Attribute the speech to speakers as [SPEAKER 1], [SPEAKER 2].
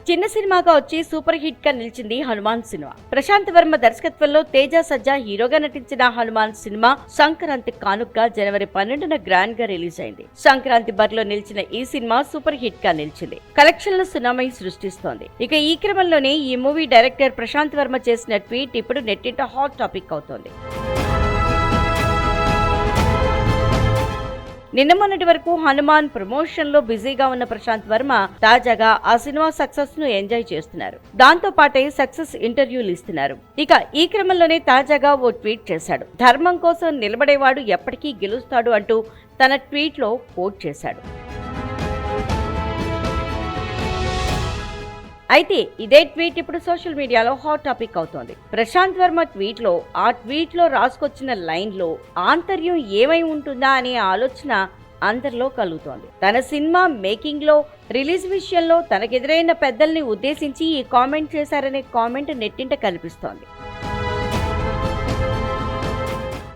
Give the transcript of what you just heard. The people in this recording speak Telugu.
[SPEAKER 1] చిన్న సినిమాగా వచ్చి సూపర్ హిట్ గా నిలిచింది హనుమాన్ సినిమా. ప్రశాంత్ వర్మ దర్శకత్వంలో తేజ సజ్జా హీరోగా నటించిన హనుమాన్ సినిమా సంక్రాంతి కానుకగా జనవరి 12న గ్రాండ్ గా రిలీజ్ అయింది. సంక్రాంతి బరిలో నిలిచిన ఈ సినిమా సూపర్ హిట్ గా నిలిచింది. కలెక్షన్ల సునామీ సృష్టిస్తోంది. ఇక ఈ క్రమంలోనే ఈ మూవీ డైరెక్టర్ ప్రశాంత్ వర్మ చేసిన ట్వీట్ ఇప్పుడు నెట్టింట హాట్ టాపిక్ అవుతోంది. నిన్న మొన్నటి వరకు హనుమాన్ ప్రమోషన్ లో బిజీగా ఉన్న ప్రశాంత్ వర్మ తాజాగా ఆ సినిమా సక్సెస్ ను ఎంజాయ్ చేస్తున్నారు. దాంతో పాటే సక్సెస్ ఇంటర్వ్యూలు ఇస్తున్నారు. ఇక ఈ క్రమంలోనే తాజాగా ఓ ట్వీట్ చేశాడు. ధర్మం కోసం నిలబడేవాడు ఎప్పటికీ గెలుస్తాడు అంటూ తన ట్వీట్ లో కోట్ చేశాడు. అయితే ఇదే ట్వీట్ ఇప్పుడు సోషల్ మీడియాలో హాట్ టాపిక్ అవుతోంది. ప్రశాంత్ వర్మ ఆ ట్వీట్ లో రాసుకొచ్చిన లైన్ లో ఆంతర్యం ఏమై ఉంటుందా అనే ఆలోచన అందరిలో కలుగుతోంది. తన సినిమా మేకింగ్ లో రిలీజ్ విషయంలో తనకెదురైన పెద్దల్ని ఉద్దేశించి ఈ కామెంట్ చేశారనే కామెంట్ నెట్టింట కనిపిస్తోంది.